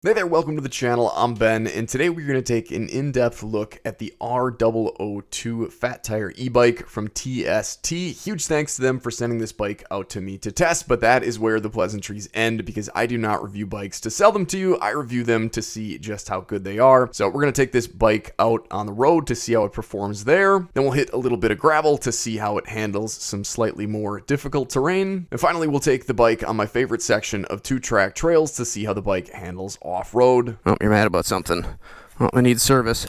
Hey there, welcome to the channel. I'm Ben, and today we're going to take an in-depth look at the R002 fat tire e-bike from TST. Huge thanks to them for sending this bike out to me to test, but that is where the pleasantries end because I do not review bikes to sell them to you. I review them to see just how good they are. So we're going to take this bike out on the road to see how it performs there. Then we'll hit a little bit of gravel to see how it handles some slightly more difficult terrain. And finally, we'll take the bike on my favorite section of two-track trails to see how the bike handles off-road. Oh, you're mad about something. Oh, I need service.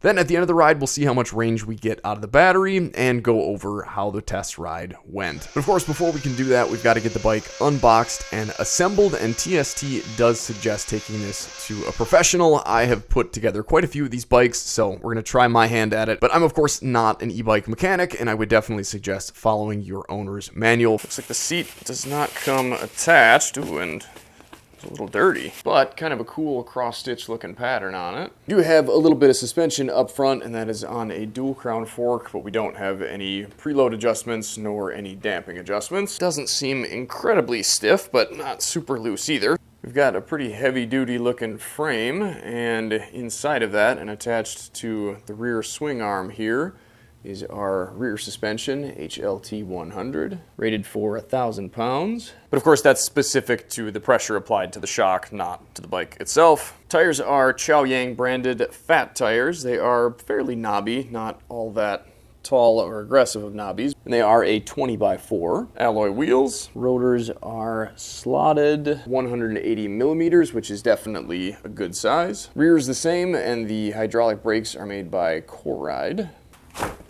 Then at the end of the ride, we'll see how much range we get out of the battery and go over how the test ride went. But of course, before we can do that, we've got to get the bike unboxed and assembled, and TST does suggest taking this to a professional. I have put together quite a few of these bikes, so we're going to try my hand at it. But I'm, of course, not an e-bike mechanic, and I would definitely suggest following your owner's manual. Looks like the seat does not come attached. Ooh, and a little dirty, but kind of a cool cross-stitch looking pattern on it. You have a little bit of suspension up front, and that is on a dual crown fork, but we don't have any preload adjustments nor any damping adjustments. Doesn't seem incredibly stiff, but not super loose either. We've got a pretty heavy-duty looking frame, and inside of that, and attached to the rear swing arm here, is our rear suspension, HLT 100, rated for 1,000 pounds. But of course that's specific to the pressure applied to the shock, not to the bike itself. Tires are Chaoyang branded fat tires. They are fairly knobby, not all that tall or aggressive of knobbies. And they are a 20x4. Alloy wheels. Rotors are slotted 180 millimeters, which is definitely a good size. Rear is the same, and the hydraulic brakes are made by Coride.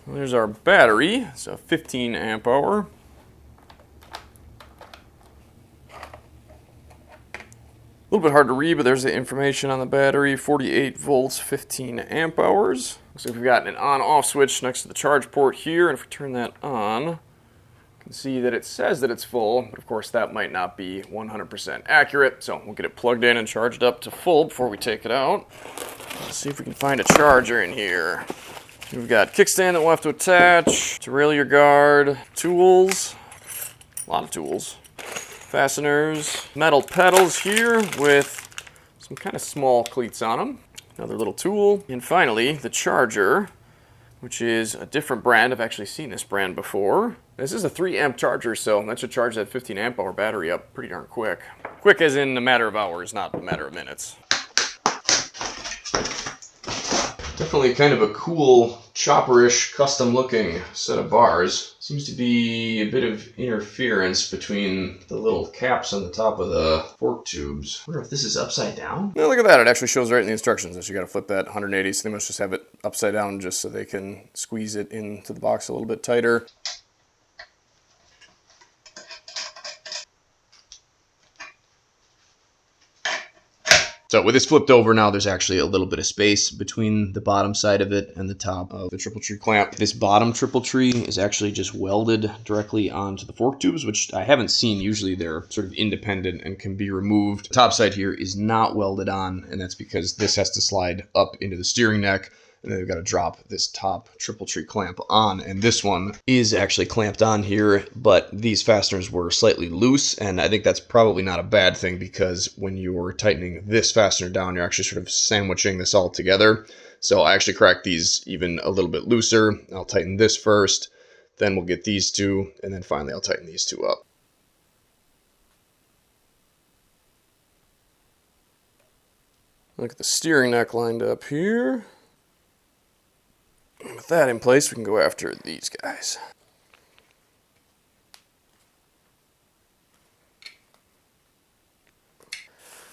There's our battery. It's a 15 amp hour. A little bit hard to read, but there's the information on the battery. 48 volts, 15 amp hours. Looks like we've got an on-off switch next to the charge port here, and if we turn that on, you can see that it says that it's full, but of course that might not be 100% accurate, so we'll get it plugged in and charged up to full before we take it out. Let's see if we can find a charger in here. We've got kickstand that we'll have to attach, derailleur guard, tools, a lot of tools, fasteners, metal pedals here with some kind of small cleats on them, another little tool, and finally the charger, which is a different brand. I've actually seen this brand before. This is a 3 amp charger, so that should charge that 15 amp hour battery up pretty darn quick. Quick as in a matter of hours, not a matter of minutes. Definitely kind of a cool, chopperish, custom-looking set of bars. Seems to be a bit of interference between the little caps on the top of the fork tubes. I wonder if this is upside down? No, look at that. It actually shows right in the instructions that you got to flip that 180, so they must just have it upside down just so they can squeeze it into the box a little bit tighter. So with this flipped over now, there's actually a little bit of space between the bottom side of it and the top of the triple tree clamp. This bottom triple tree is actually just welded directly onto the fork tubes, which I haven't seen. Usually they're sort of independent and can be removed. The top side here is not welded on, and that's because this has to slide up into the steering neck. And then they've got to drop this top triple tree clamp on, and this one is actually clamped on here, but these fasteners were slightly loose, and I think that's probably not a bad thing because when you're tightening this fastener down, you're actually sort of sandwiching this all together. So I actually cracked these even a little bit looser. I'll tighten this first, then we'll get these two, and then finally I'll tighten these two up. Look at the steering neck lined up here. With that in place, we can go after these guys.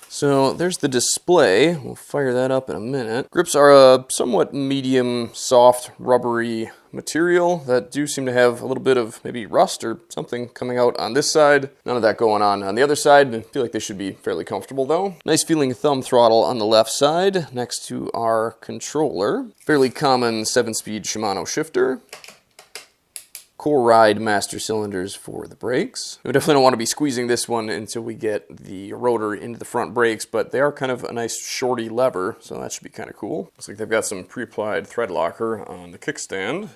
So there's the display. We'll fire that up in a minute. Grips are a somewhat medium, soft, rubbery material that do seem to have a little bit of maybe rust or something coming out on this side. None of that going on the other side. I feel like they should be fairly comfortable though. Nice feeling thumb throttle on the left side next to our controller. Fairly common 7-speed Shimano shifter. Coride master cylinders for the brakes. We definitely don't want to be squeezing this one until we get the rotor into the front brakes, but they are kind of a nice shorty lever, so that should be kind of cool. Looks like they've got some pre-applied thread locker on the kickstand.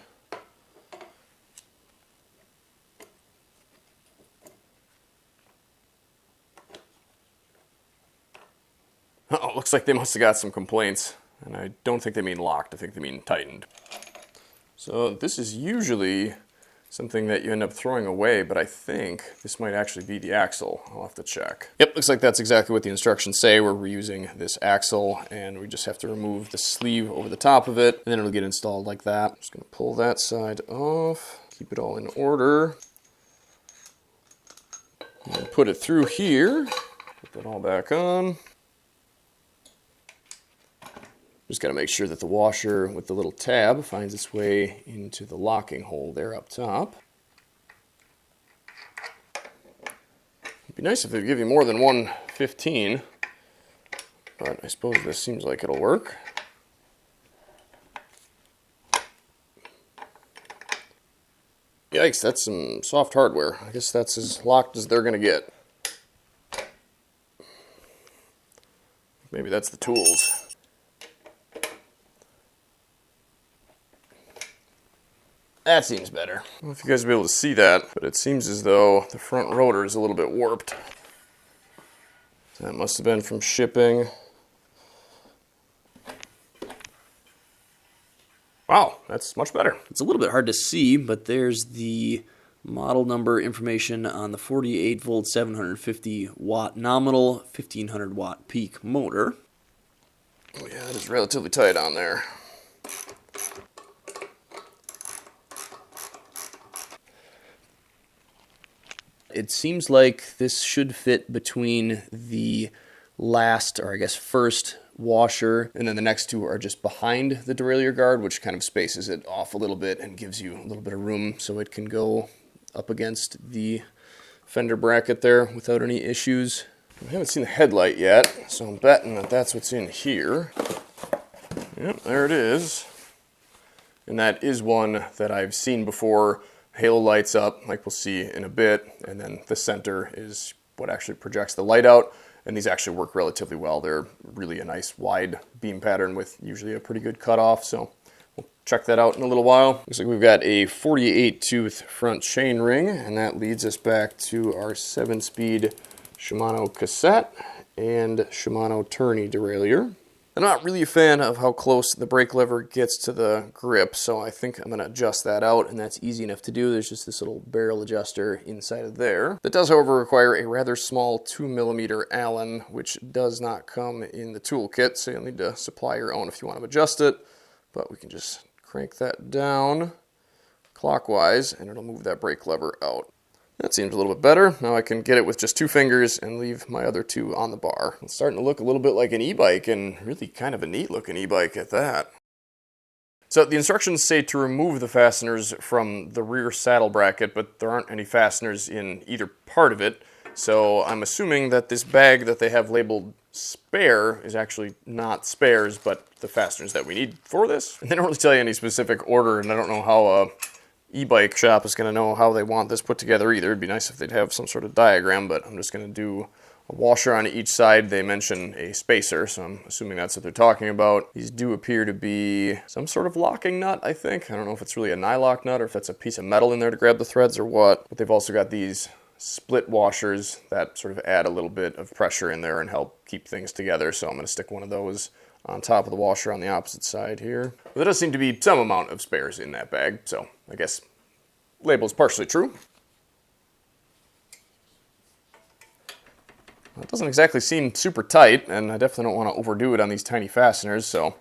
Oh, looks like they must have got some complaints. And I don't think they mean locked, I think they mean tightened. So this is usually something that you end up throwing away, but I think this might actually be the axle. I'll have to check. Yep, looks like that's exactly what the instructions say. We're reusing this axle, and we just have to remove the sleeve over the top of it, and then it'll get installed like that. I'm just gonna pull that side off, keep it all in order. And put it through here, put that all back on. Just got to make sure that the washer with the little tab finds its way into the locking hole there up top. It'd be nice if they'd give you more than 115, but I suppose this seems like it'll work. Yikes, that's some soft hardware. I guess that's as locked as they're going to get. Maybe that's the tools. That seems better. I don't know if you guys will be able to see that, but it seems as though the front rotor is a little bit warped. That must have been from shipping. Wow, that's much better. It's a little bit hard to see, but there's the model number information on the 48 volt 750 watt nominal 1500 watt peak motor. Oh yeah, it is relatively tight on there. It seems like this should fit between the last, or I guess first washer, and then the next two are just behind the derailleur guard, which kind of spaces it off a little bit and gives you a little bit of room so it can go up against the fender bracket there without any issues. I haven't seen the headlight yet, so I'm betting that that's what's in here. Yep, there it is. And that is one that I've seen before. Halo lights up, like we'll see in a bit, and then the center is what actually projects the light out, and these actually work relatively well. They're really a nice wide beam pattern with usually a pretty good cutoff, so we'll check that out in a little while. Looks like we've got a 48 tooth front chain ring, and that leads us back to our 7-speed Shimano cassette and Shimano tourney derailleur. I'm not really a fan of how close the brake lever gets to the grip, so I think I'm going to adjust that out, and that's easy enough to do. There's just this little barrel adjuster inside of there. That does, however, require a rather small 2mm Allen, which does not come in the toolkit, so you'll need to supply your own if you want to adjust it. But we can just crank that down clockwise, and it'll move that brake lever out. That seems a little bit better. Now I can get it with just 2 fingers and leave my other 2 on the bar. It's starting to look a little bit like an e-bike, and really kind of a neat looking e-bike at that. So the instructions say to remove the fasteners from the rear saddle bracket, but there aren't any fasteners in either part of it. So I'm assuming that this bag that they have labeled spare is actually not spares, but the fasteners that we need for this. And they don't really tell you any specific order, and I don't know how e-bike shop is going to know how they want this put together either. It'd be nice if they'd have some sort of diagram, but I'm just going to do a washer on each side. They mention a spacer, so I'm assuming that's what they're talking about. These do appear to be some sort of locking nut, I think. I don't know if it's really a nylock nut or if that's a piece of metal in there to grab the threads or what. But they've also got these split washers that sort of add a little bit of pressure in there and help keep things together. So I'm going to stick one of those on top of the washer on the opposite side here. But there does seem to be some amount of spares in that bag, so I guess label's partially true. It doesn't exactly seem super tight, and I definitely don't want to overdo it on these tiny fasteners, so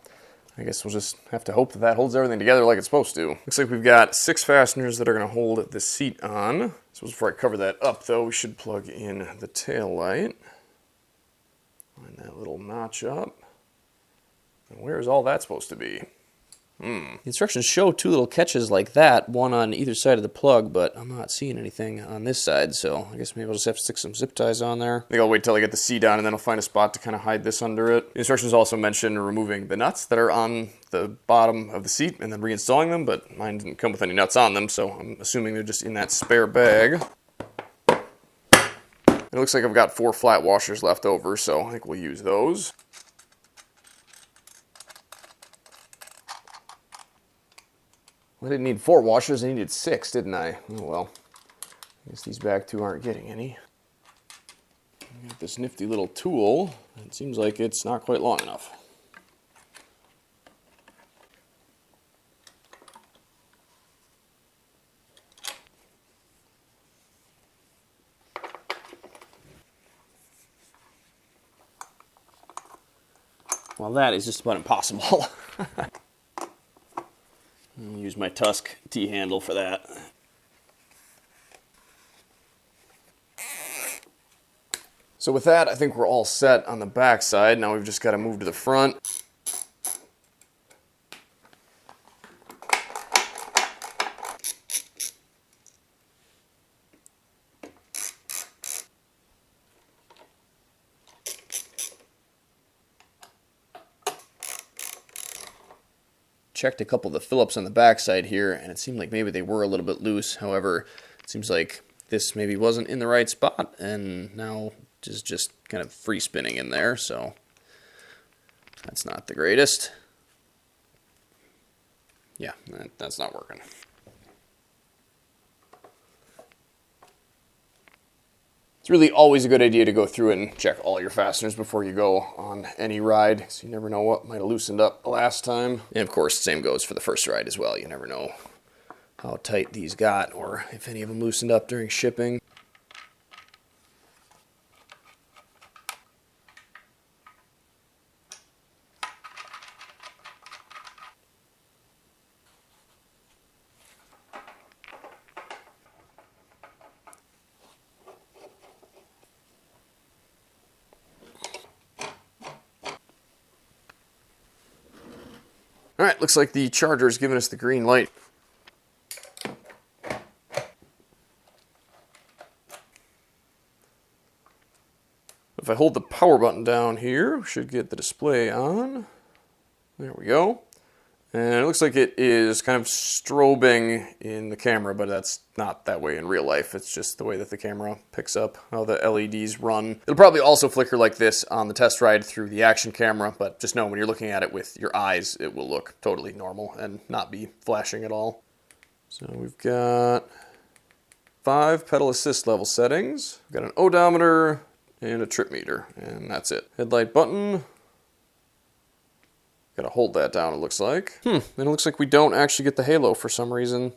I guess we'll just have to hope that that holds everything together like it's supposed to. Looks like we've got 6 fasteners that are going to hold the seat on. So before I cover that up, though, we should plug in the tail light. Line that little notch up. And where is all that supposed to be? The instructions show 2 little catches like that, one on either side of the plug, but I'm not seeing anything on this side, so I guess maybe I'll just have to stick some zip ties on there. I think I'll wait till I get the seat on, and then I'll find a spot to kind of hide this under it. The instructions also mention removing the nuts that are on the bottom of the seat and then reinstalling them, but mine didn't come with any nuts on them, so I'm assuming they're just in that spare bag. It looks like I've got 4 flat washers left over, so I think we'll use those. I didn't need 4 washers, I needed 6, didn't I? Oh well. I guess these back 2 aren't getting any. got this nifty little tool. It seems like it's not quite long enough. Well, that is just about impossible. I'll use my Tusk T-handle for that. So with that, I think we're all set on the back side. Now we've just got to move to the front. Checked a couple of the Phillips on the backside here, and it seemed like maybe they were a little bit loose. However, it seems like this maybe wasn't in the right spot, and now is just kind of free spinning in there, so that's not the greatest. Yeah, that's not working. It's really always a good idea to go through and check all your fasteners before you go on any ride, so you never know what might have loosened up the last time. And of course, the same goes for the first ride as well. You never know how tight these got or if any of them loosened up during shipping. Alright, looks like the charger's giving us the green light. If I hold the power button down here, we should get the display on. There we go. And it looks like it is kind of strobing in the camera, but that's not that way in real life. It's just the way that the camera picks up how the LEDs run. It'll probably also flicker like this on the test ride through the action camera, but just know when you're looking at it with your eyes, it will look totally normal and not be flashing at all. So we've got 5 pedal assist level settings. We've got an odometer and a trip meter, and that's it. Headlight button. Gotta hold that down, it looks like. And it looks like we don't actually get the halo for some reason. I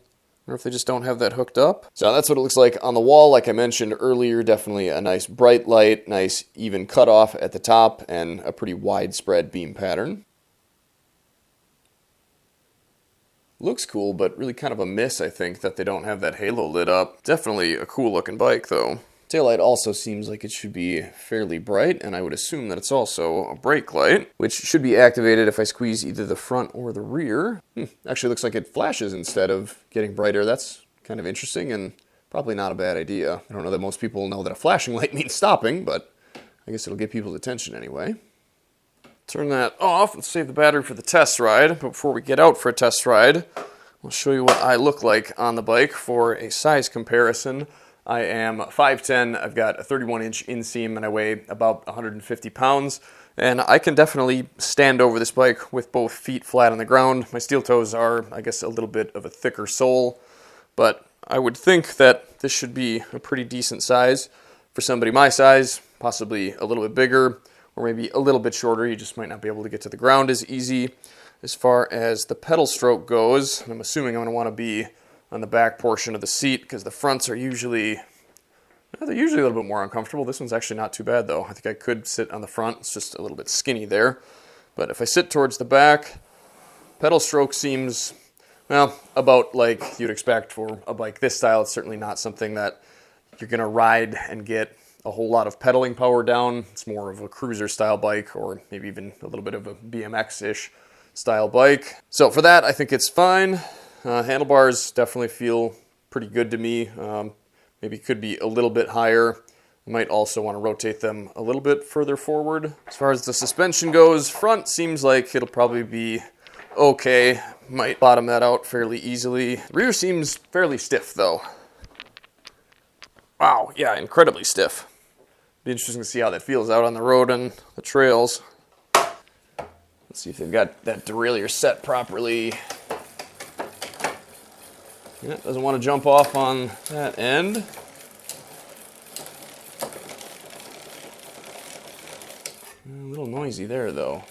wonder if they just don't have that hooked up. So that's what it looks like on the wall. Like I mentioned earlier, definitely a nice bright light, nice even cutoff at the top, and a pretty widespread beam pattern. Looks cool, but really kind of a miss, I think, that they don't have that halo lit up. Definitely a cool looking bike, though. Taillight also seems like it should be fairly bright, and I would assume that it's also a brake light, which should be activated if I squeeze either the front or the rear. Actually looks like it flashes instead of getting brighter. That's kind of interesting and probably not a bad idea. I don't know that most people know that a flashing light means stopping, but I guess it'll get people's attention anyway. Turn that off and save the battery for the test ride. But before we get out for a test ride, I'll show you what I look like on the bike for a size comparison. I am 5'10", I've got a 31-inch inseam, and I weigh about 150 pounds. And I can definitely stand over this bike with both feet flat on the ground. My steel toes are, I guess, a little bit of a thicker sole, but I would think that this should be a pretty decent size for somebody my size, possibly a little bit bigger, or maybe a little bit shorter. You just might not be able to get to the ground as easy. As far as the pedal stroke goes, I'm assuming I'm going to want to be on the back portion of the seat, because the fronts are usually, they're usually a little bit more uncomfortable. This one's actually not too bad, though. I think I could sit on the front. It's just a little bit skinny there. But if I sit towards the back, pedal stroke seems, well, about like you'd expect for a bike this style. It's certainly not something that you're going to ride and get a whole lot of pedaling power down. It's more of a cruiser style bike, or maybe even a little bit of a BMX-ish style bike. So for that, I think it's fine. Handlebars definitely feel pretty good to me. Maybe could be a little bit higher. I might also want to rotate them a little bit further forward. As far as the suspension goes, front seems like it'll probably be okay. Might bottom that out fairly easily. The rear seems fairly stiff, though. Wow, yeah, incredibly stiff. Be interesting to see how that feels out on the road and the trails. Let's see if they've got that derailleur set properly. Yeah, doesn't want to jump off on that end. A little noisy there, though.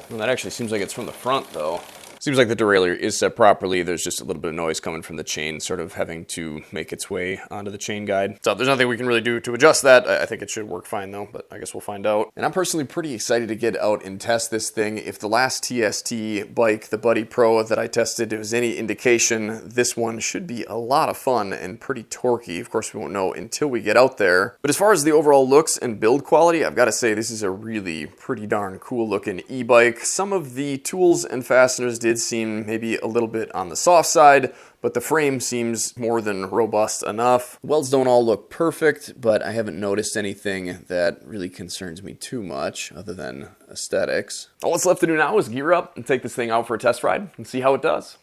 Well, that actually seems like it's from the front, though. Seems like the derailleur is set properly. There's just a little bit of noise coming from the chain, sort of having to make its way onto the chain guide. So there's nothing we can really do to adjust that. I think it should work fine though, but I guess we'll find out. And I'm personally pretty excited to get out and test this thing. If the last TST bike, the Buddy Pro that I tested, was any indication, this one should be a lot of fun and pretty torquey. Of course, we won't know until we get out there. But as far as the overall looks and build quality, I've got to say this is a really pretty darn cool looking e-bike. Some of the tools and fasteners did seem maybe a little bit on the soft side, but the frame seems more than robust enough. Welds don't all look perfect, but I haven't noticed anything that really concerns me too much other than aesthetics. All that's left to do now is gear up and take this thing out for a test ride and see how it does.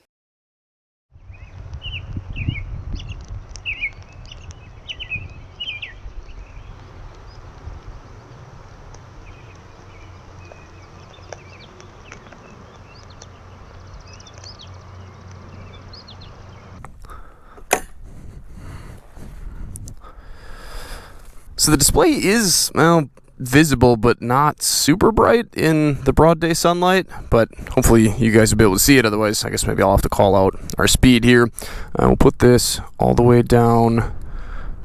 So the display is, well, visible, but not super bright in the broad day sunlight, but hopefully you guys will be able to see it. Otherwise, I guess maybe I'll have to call out our speed here. We'll put this all the way down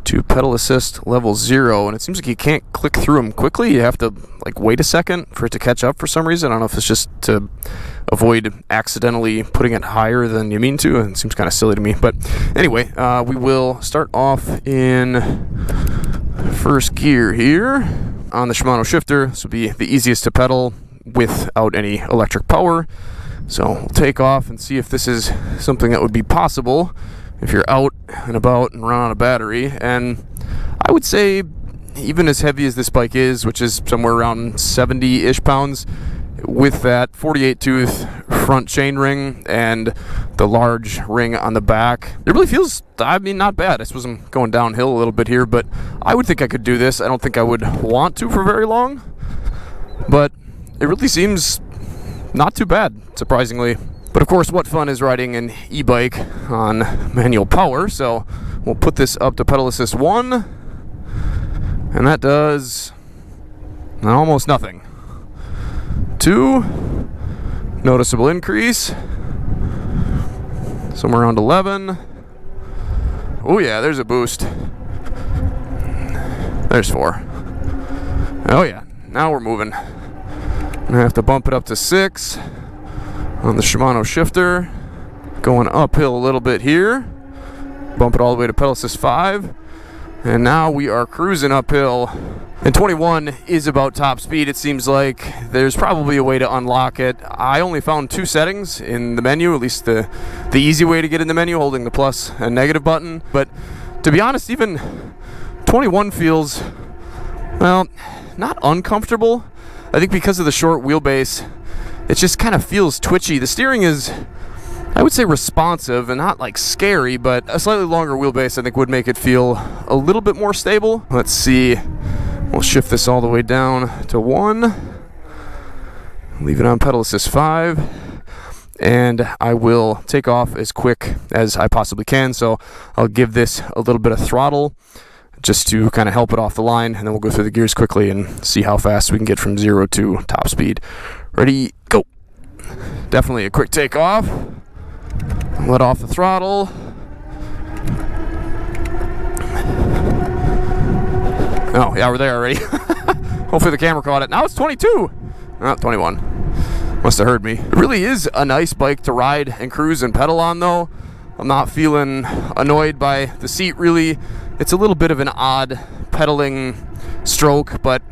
to pedal assist level 0, and it seems like you can't click through them quickly. You have to like wait a second for it to catch up for some reason. I don't know if it's just to avoid accidentally putting it higher than you mean to. It seems kind of silly to me, but anyway, we will start off in first gear here on the Shimano shifter. This will be the easiest to pedal without any electric power. So we'll take off and see if this is something that would be possible if you're out and about and run on a battery. And I would say, even as heavy as this bike is, which is somewhere around 70-ish pounds, with that 48 tooth front chain ring and the large ring on the back, it really feels, I mean, not bad. I suppose I'm going downhill a little bit here, but I would think I could do this. I don't think I would want to for very long, but it really seems not too bad, surprisingly. But of course, what fun is riding an e-bike on manual power? So we'll put this up to pedal assist 1, and that does almost nothing. 2, noticeable increase, somewhere around 11. Oh yeah, there's a boost. There's 4. Oh yeah, now we're moving. I'm gonna have to bump it up to 6 on the Shimano shifter. Going uphill a little bit here. Bump it all the way to pedal assist 5. And now we are cruising uphill. And 21 is about top speed, it seems like. There's probably a way to unlock it. I only found 2 settings in the menu, at least the easy way to get in the menu, holding the plus and negative button. But to be honest, even 21 feels, well, not uncomfortable. I think because of the short wheelbase, it just kind of feels twitchy. The steering is, I would say, responsive and not like scary, but a slightly longer wheelbase I think would make it feel a little bit more stable. Let's see. We'll shift this all the way down to 1. Leave it on pedal assist 5. And I will take off as quick as I possibly can. So I'll give this a little bit of throttle just to kind of help it off the line. And then we'll go through the gears quickly and see how fast we can get from 0 to top speed. Ready, go. Definitely a quick takeoff. Let off the throttle. Oh, yeah, we're there already. Hopefully the camera caught it. Now it's 22. Not 21. Must have heard me. It really is a nice bike to ride and cruise and pedal on, though. I'm not feeling annoyed by the seat, really. It's a little bit of an odd pedaling stroke, but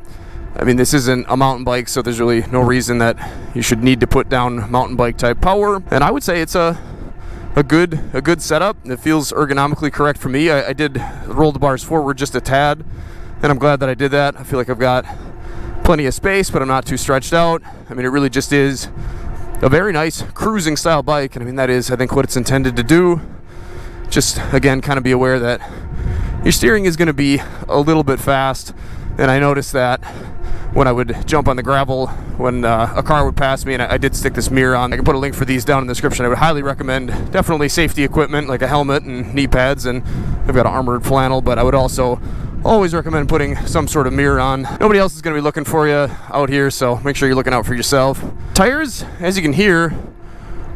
I mean, this isn't a mountain bike, so there's really no reason that you should need to put down mountain bike type power. And I would say it's a good setup. It feels ergonomically correct for me. I did roll the bars forward just a tad, and I'm glad that I did that. I feel like I've got plenty of space, but I'm not too stretched out. I mean, it really just is a very nice cruising style bike, and I mean, that is, I think, what it's intended to do. Just, again, kind of be aware that your steering is going to be a little bit fast, and I noticed that when I would jump on the gravel when a car would pass me, and I did stick this mirror on. I can put a link for these down in the description. I would highly recommend definitely safety equipment like a helmet and knee pads, and I've got an armored flannel, but I would also always recommend putting some sort of mirror on. Nobody else is going to be looking for you out here, so make sure you're looking out for yourself. Tires, as you can hear,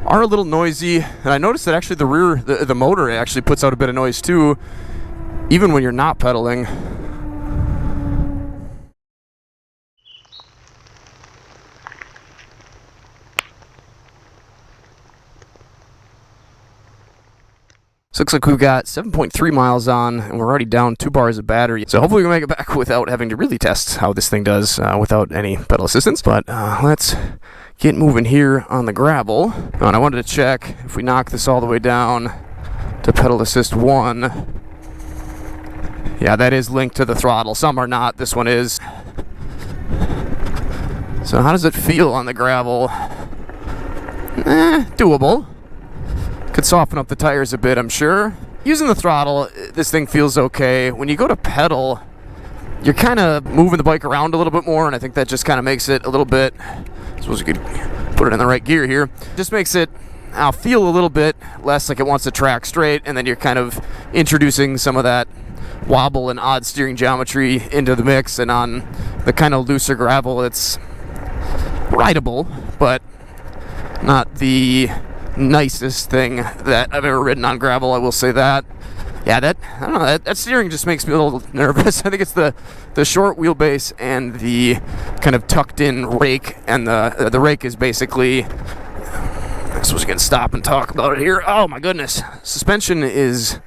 are a little noisy, and I noticed that actually the motor actually puts out a bit of noise too, even when you're not pedaling. So looks like we've got 7.3 miles on, and we're already down 2 bars of battery. So hopefully we can make it back without having to really test how this thing does without any pedal assistance. But let's get moving here on the gravel. Oh, and I wanted to check if we knock this all the way down to pedal assist 1. Yeah, that is linked to the throttle. Some are not. This one is. So how does it feel on the gravel? Doable. Could soften up the tires a bit, I'm sure. Using the throttle, this thing feels okay. When you go to pedal, you're kind of moving the bike around a little bit more, and I think that just kind of makes it a little bit, I suppose you could put it in the right gear here, just makes it feel a little bit less like it wants to track straight, and then you're kind of introducing some of that wobble and odd steering geometry into the mix, and on the kind of looser gravel, it's rideable, but not the nicest thing that I've ever ridden on gravel, I will say that. Yeah, I don't know, that steering just makes me a little nervous. I think it's the short wheelbase and the kind of tucked in rake, and the rake is basically, I suppose we can stop and talk about it here. Oh my goodness, suspension is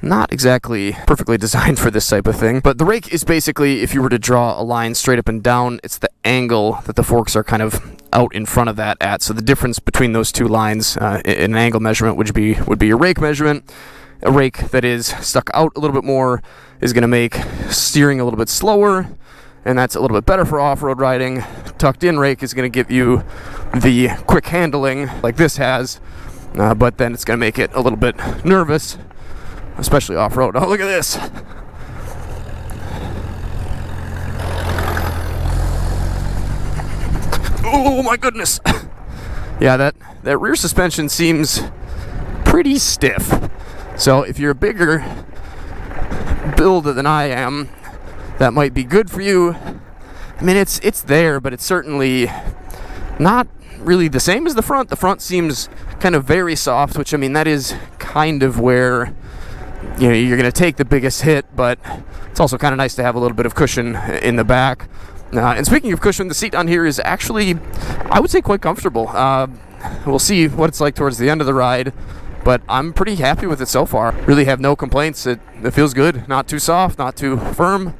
not exactly perfectly designed for this type of thing, but the rake is basically, if you were to draw a line straight up and down, it's the angle that the forks are kind of out in front of that at. So the difference between those two lines in an angle measurement would be your rake measurement. A rake that is stuck out a little bit more is going to make steering a little bit slower, and that's a little bit better for off-road riding. Tucked in rake is going to give you the quick handling like this has, but then it's going to make it a little bit nervous, especially off-road. Oh, look at this. Oh my goodness. Yeah, that rear suspension seems pretty stiff. So if you're a bigger build than I am, that might be good for you. I mean, it's there, but it's certainly not really the same as the front. The front seems kind of very soft, which, I mean, that is kind of where, you know, you're going to take the biggest hit, but it's also kind of nice to have a little bit of cushion in the back. And speaking of cushion, the seat on here is actually, I would say, quite comfortable. We'll see what it's like towards the end of the ride, but I'm pretty happy with it so far. Really have no complaints. It feels good. Not too soft, not too firm,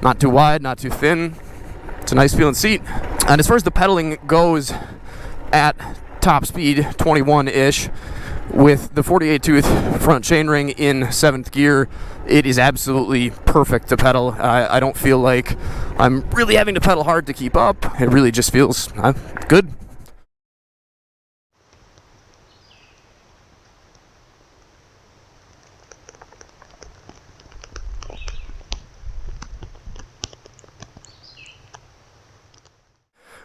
not too wide, not too thin. It's a nice feeling seat. And as far as the pedaling goes, at top speed, 21-ish, with the 48-tooth front chainring in 7th gear, it is absolutely perfect to pedal. I don't feel like I'm really having to pedal hard to keep up. It really just feels good.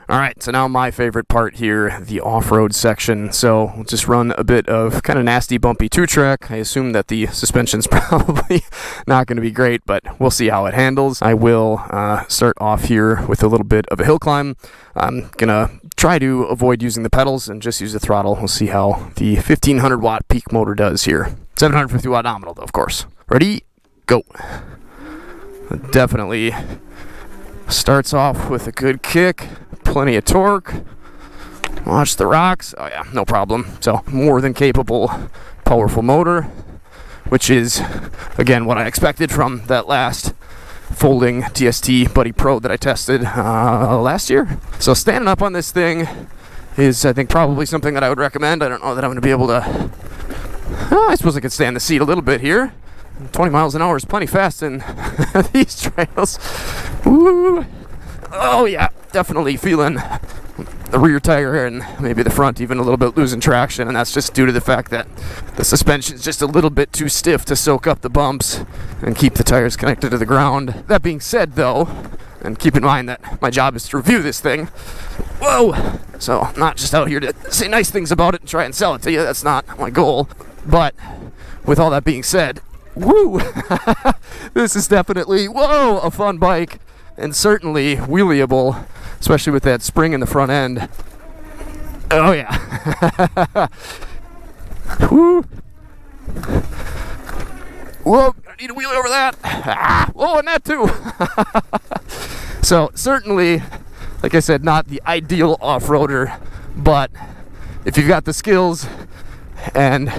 All right, so now my favorite part here, the off-road section. So we'll just run a bit of kind of nasty, bumpy two-track. I assume that the suspension's probably not going to be great, but we'll see how it handles. I will start off here with a little bit of a hill climb. I'm going to try to avoid using the pedals and just use the throttle. We'll see how the 1500-watt peak motor does here. 750-watt nominal, though, of course. Ready? Go. Definitely starts off with a good kick. Plenty of torque. Watch the rocks. Oh yeah, no problem. So more than capable, powerful motor, which is, again, what I expected from that last folding TST Buddy Pro that I tested last year. So standing up on this thing is, I think, probably something that I would recommend. I don't know that I'm going to be able to... I suppose I could stand the seat a little bit here. 20 miles an hour is plenty fast in these trails. Woo! Oh yeah, definitely feeling the rear tire and maybe the front even a little bit losing traction, and that's just due to the fact that the suspension is just a little bit too stiff to soak up the bumps and keep the tires connected to the ground. That being said, though, and keep in mind that my job is to review this thing, whoa, so I'm not just out here to say nice things about it and try and sell it to you. That's not my goal. But with all that being said, Woo! This is definitely, whoa, a fun bike, and certainly wheelieable, especially with that spring in the front end. Oh yeah. Woo! Whoa, I need a wheelie over that. Ah, whoa, and that too. So certainly, like I said, not the ideal off-roader, but if you've got the skills and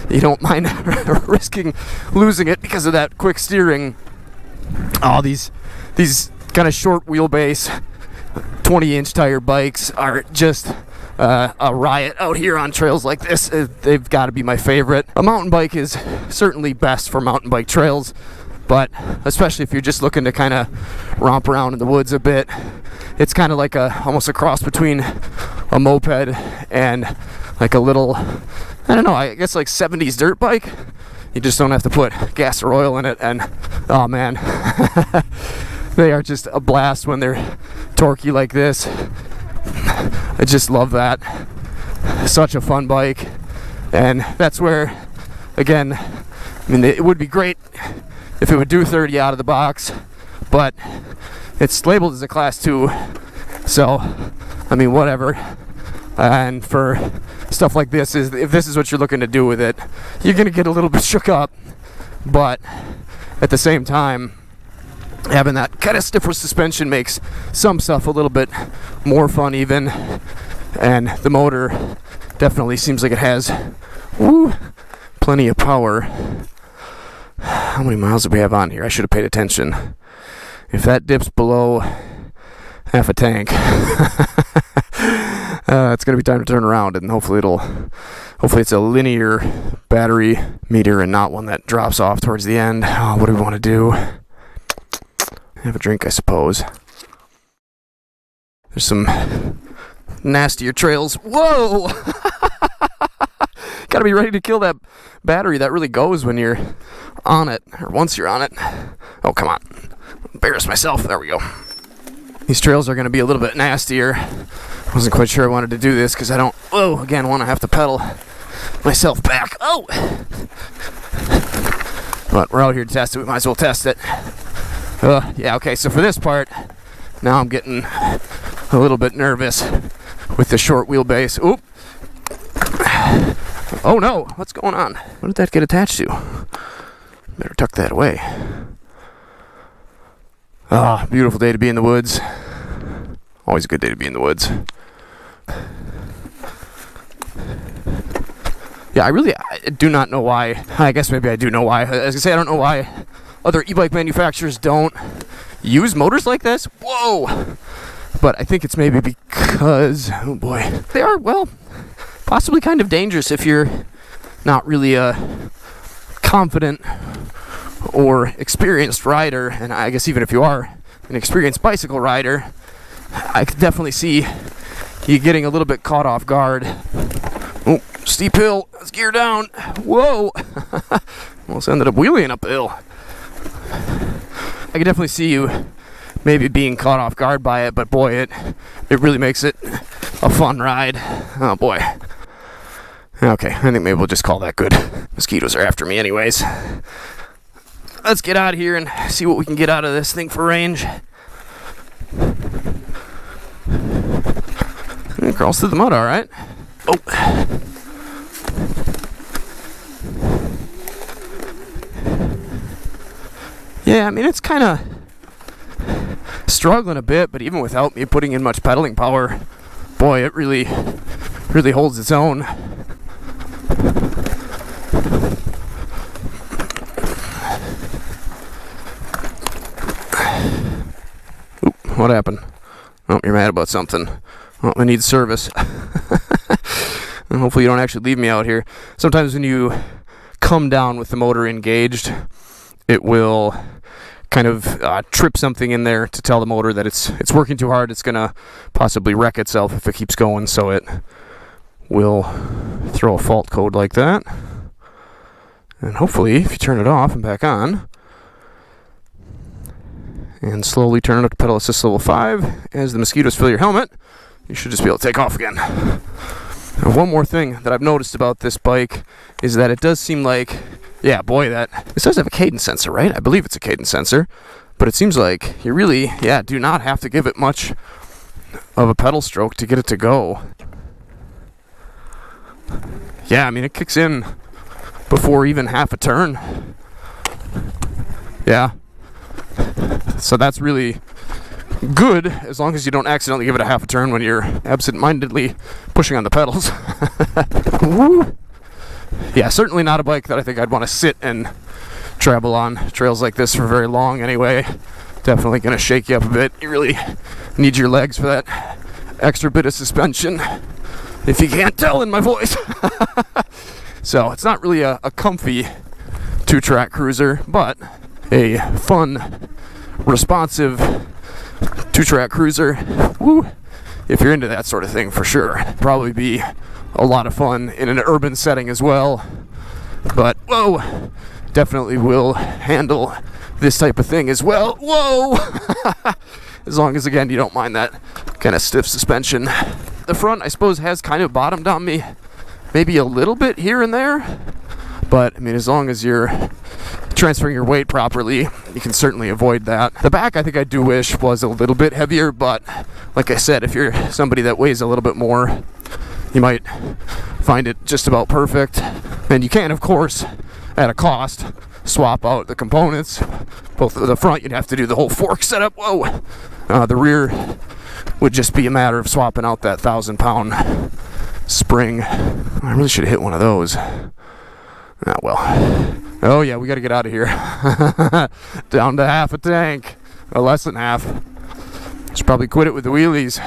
you don't mind risking losing it because of that quick steering, oh, these kind of short wheelbase 20-inch tire bikes are just a riot out here on trails like this. They've got to be my favorite. A mountain bike is certainly best for mountain bike trails, but especially if you're just looking to kind of romp around in the woods a bit, it's kind of like almost a cross between a moped and like a little, I don't know, I guess like 70s dirt bike. You just don't have to put gas or oil in it, and oh man, they are just a blast when they're torquey like this. I just love that. Such a fun bike. And that's where, again, I mean, it would be great if it would do 30 out of the box, but it's labeled as a class 2, so I mean, whatever. And for stuff like this, if this is what you're looking to do with it, you're gonna get a little bit shook up, but at the same time, having that kind of stiffer suspension makes some stuff a little bit more fun even, and the motor definitely seems like it has plenty of power. How many miles do we have on here? I should have paid attention. If that dips below half a tank, it's gonna be time to turn around, and hopefully it's a linear battery meter and not one that drops off towards the end. Oh, what do we want to do? Have a drink, I suppose. There's some nastier trails. Whoa! Gotta be ready to kill that battery. That really goes when you're on it, or once you're on it. Oh, come on. Embarrass myself. There we go. These trails are gonna be a little bit nastier. Wasn't quite sure I wanted to do this because I don't, again, want to have to pedal myself back. Oh! But we're out here to test it. We might as well test it. Yeah, okay, so for this part, now I'm getting a little bit nervous with the short wheelbase. Oop! Oh no, what's going on? What did that get attached to? Better tuck that away. Ah, beautiful day to be in the woods. Always a good day to be in the woods. Yeah, I do not know why. I guess maybe I do know why. As I say, I don't know why other e-bike manufacturers don't use motors like this. Whoa! But I think it's maybe because, oh boy, they are, well, possibly kind of dangerous if you're not really a confident or experienced rider. And I guess even if you are an experienced bicycle rider, I could definitely see you getting a little bit caught off guard. Oh, steep hill. Let's gear down. Whoa! Almost ended up wheeling up the hill. I could definitely see you maybe being caught off guard by it, but boy, it really makes it a fun ride. Oh boy. Okay, I think maybe we'll just call that good. Mosquitoes are after me anyways. Let's get out of here and see what we can get out of this thing for range. It crawls through the mud, all right. Oh. Yeah, I mean, it's kind of struggling a bit, but even without me putting in much pedaling power, boy, it really holds its own. Oop, what happened? Oh, you're mad about something. Well, I need service. And hopefully you don't actually leave me out here. Sometimes when you come down with the motor engaged, it will kind of trip something in there to tell the motor that it's working too hard. It's gonna possibly wreck itself if it keeps going, so it will throw a fault code like that. And hopefully, if you turn it off and back on, and slowly turn it up to pedal assist level 5, as the mosquitoes fill your helmet, you should just be able to take off again. Now, one more thing that I've noticed about this bike is that it does seem like Yeah, boy, it does have a cadence sensor, right? I believe it's a cadence sensor. But it seems like you really, do not have to give it much of a pedal stroke to get it to go. Yeah, I mean, it kicks in before even half a turn. Yeah. So that's really good, as long as you don't accidentally give it a half a turn when you're absent-mindedly pushing on the pedals. Woo. Yeah, certainly not a bike that I think I'd want to sit and travel on trails like this for very long anyway. Definitely going to shake you up a bit. You really need your legs for that extra bit of suspension, if you can't tell in my voice. So it's not really a comfy two-track cruiser, but a fun, responsive two-track cruiser. Woo! If you're into that sort of thing, for sure. Probably be a lot of fun in an urban setting as well. But, whoa! Definitely will handle this type of thing as well. Whoa! As long as, again, you don't mind that kind of stiff suspension. The front, I suppose, has kind of bottomed on me. Maybe a little bit here and there. But, I mean, as long as you're transferring your weight properly, you can certainly avoid that. The back, I think I do wish was a little bit heavier, but like I said, if you're somebody that weighs a little bit more, you might find it just about perfect. And you can, of course, at a cost, swap out the components. Both of the front, you'd have to do the whole fork setup. Whoa! The rear would just be a matter of swapping out that 1,000-pound spring. I really should have hit one of those. Ah, well. Oh, yeah, we got to get out of here. Down to half a tank. Or less than half. Should probably quit it with the wheelies.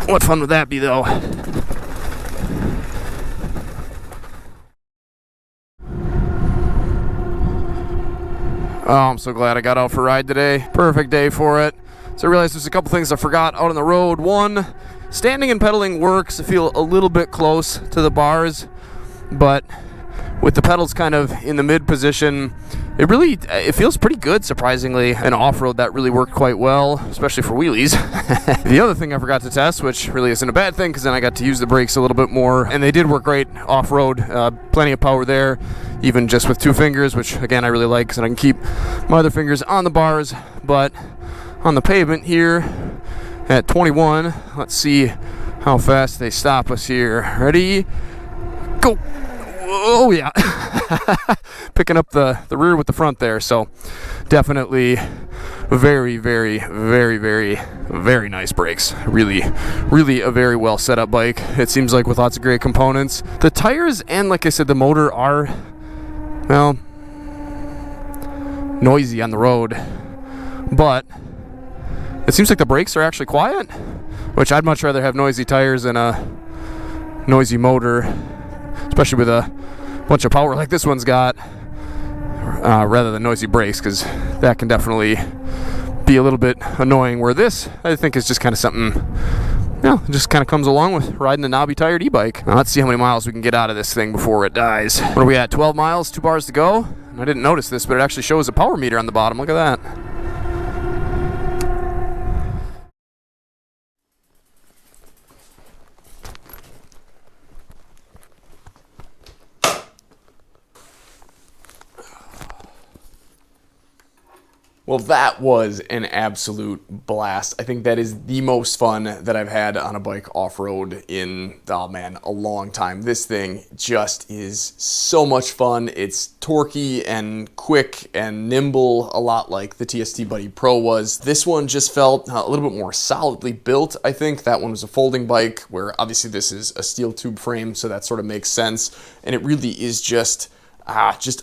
What fun would that be, though? Oh, I'm so glad I got out for a ride today. Perfect day for it. So I realized there's a couple things I forgot out on the road. One, standing and pedaling works. I feel a little bit close to the bars, but with the pedals kind of in the mid position, it feels pretty good, surprisingly. And off-road, that really worked quite well, especially for wheelies. The other thing I forgot to test, which really isn't a bad thing, because then I got to use the brakes a little bit more, and they did work great off-road. Plenty of power there, even just with 2 fingers, which, again, I really like, because I can keep my other fingers on the bars. But on the pavement here at 21, let's see how fast they stop us here. Ready? Go! Oh, yeah. Picking up the rear with the front there. So definitely very, very, very, very, very nice brakes. Really, really a very well set up bike. It seems like with lots of great components. The tires and, like I said, the motor are, well, noisy on the road. But it seems like the brakes are actually quiet, which I'd much rather have noisy tires than a noisy motor, especially with a bunch of power like this one's got, rather than noisy brakes, because that can definitely be a little bit annoying, where this, I think, is just kind of something, just kind of comes along with riding a knobby tired e-bike. Now, let's see how many miles we can get out of this thing before it dies. What are we at, 12 miles, 2 bars to go? I didn't notice this, but it actually shows a power meter on the bottom. Look at that. Well, that was an absolute blast. I think that is the most fun that I've had on a bike off-road in, oh man, a long time. This thing just is so much fun. It's torquey and quick and nimble, a lot like the TST Buddy Pro was. This one just felt a little bit more solidly built, I think. That one was a folding bike, where obviously this is a steel tube frame, so that sort of makes sense. And it really is just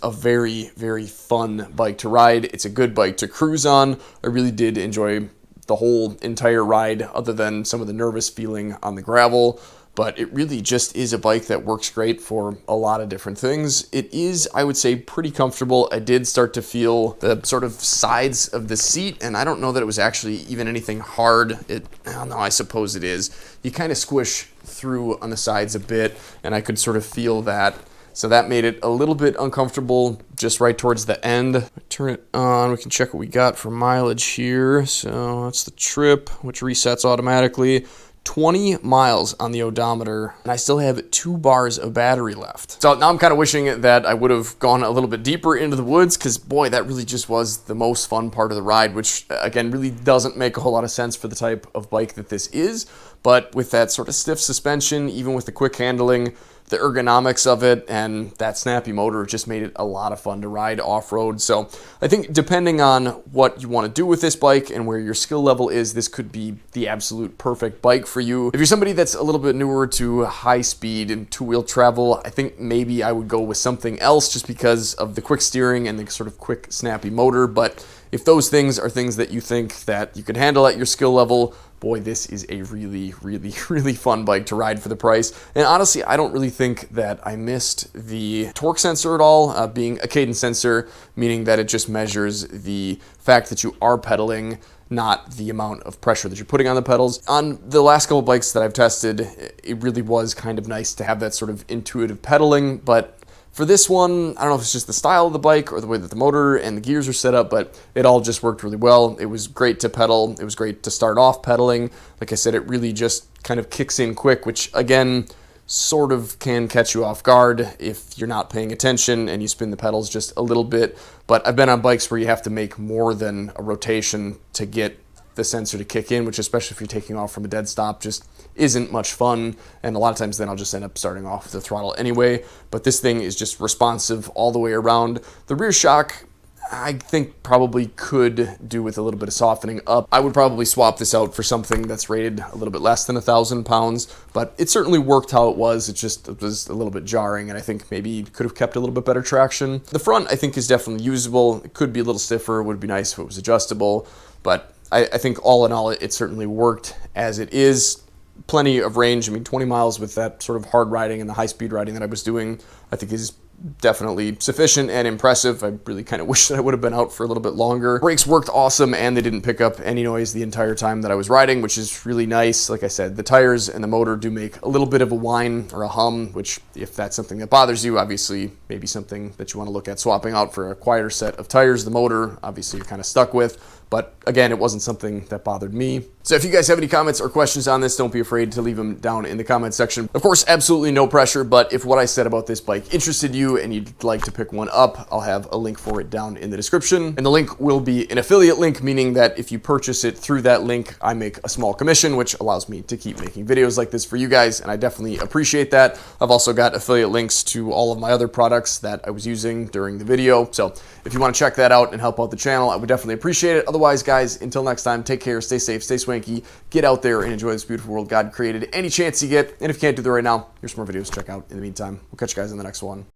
a very, very fun bike to ride. It's a good bike to cruise on. I really did enjoy the whole entire ride, other than some of the nervous feeling on the gravel. But it really just is a bike that works great for a lot of different things. It is, I would say, pretty comfortable. I did start to feel the sort of sides of the seat, and I don't know that it was actually even anything hard. I don't know, I suppose it is. You kind of squish through on the sides a bit, and I could sort of feel that. So that made it a little bit uncomfortable just right towards the end. Turn it on, we can check what we got for mileage here. So that's the trip, which resets automatically. 20 miles on the odometer, and I still have 2 bars of battery left. So now I'm kind of wishing that I would have gone a little bit deeper into the woods, because boy, that really just was the most fun part of the ride, which again really doesn't make a whole lot of sense for the type of bike that this is. But with that sort of stiff suspension, even with the quick handling, the ergonomics of it, and that snappy motor just made it a lot of fun to ride off-road. So I think depending on what you want to do with this bike and where your skill level is, this could be the absolute perfect bike for you. If you're somebody that's a little bit newer to high speed and two-wheel travel, I think maybe I would go with something else just because of the quick steering and the sort of quick snappy motor. But if those things are things that you think that you can handle at your skill level, boy, this is a really, really, really fun bike to ride for the price. And honestly, I don't really think that I missed the torque sensor at all, being a cadence sensor, meaning that it just measures the fact that you are pedaling, not the amount of pressure that you're putting on the pedals. On the last couple bikes that I've tested, it really was kind of nice to have that sort of intuitive pedaling, but for this one, I don't know if it's just the style of the bike or the way that the motor and the gears are set up, but it all just worked really well. It was great to pedal. It was great to start off pedaling. Like I said, it really just kind of kicks in quick, which again, sort of can catch you off guard if you're not paying attention and you spin the pedals just a little bit. But I've been on bikes where you have to make more than a rotation to get the sensor to kick in, which especially if you're taking off from a dead stop just isn't much fun, and a lot of times then I'll just end up starting off with the throttle anyway. But this thing is just responsive all the way around. The rear shock, I think probably could do with a little bit of softening up. I would probably swap this out for something that's rated a little bit less than 1,000 pounds, but it certainly worked how it was. It was a little bit jarring, and I think maybe it could have kept a little bit better traction. The front, I think, is definitely usable. It could be a little stiffer. It would be nice if it was adjustable, but I think all in all, it certainly worked as it is. Plenty of range. I mean, 20 miles with that sort of hard riding and the high speed riding that I was doing, I think is definitely sufficient and impressive. I really kind of wish that I would have been out for a little bit longer. Brakes worked awesome, and they didn't pick up any noise the entire time that I was riding, which is really nice. Like I said, the tires and the motor do make a little bit of a whine or a hum, which if that's something that bothers you, obviously maybe something that you want to look at swapping out for a quieter set of tires. The motor, obviously you're kind of stuck with, but again, it wasn't something that bothered me. So if you guys have any comments or questions on this, don't be afraid to leave them down in the comment section. Of course, absolutely no pressure, but if what I said about this bike interested you and you'd like to pick one up, I'll have a link for it down in the description. And the link will be an affiliate link, meaning that if you purchase it through that link, I make a small commission, which allows me to keep making videos like this for you guys, and I definitely appreciate that. I've also got affiliate links to all of my other products that I was using during the video. So if you want to check that out and help out the channel, I would definitely appreciate it. Otherwise, guys, until next time, take care, stay safe, stay swanky, get out there and enjoy this beautiful world God created any chance you get. And if you can't do that right now, here's some more videos to check out in the meantime. We'll catch you guys in the next one.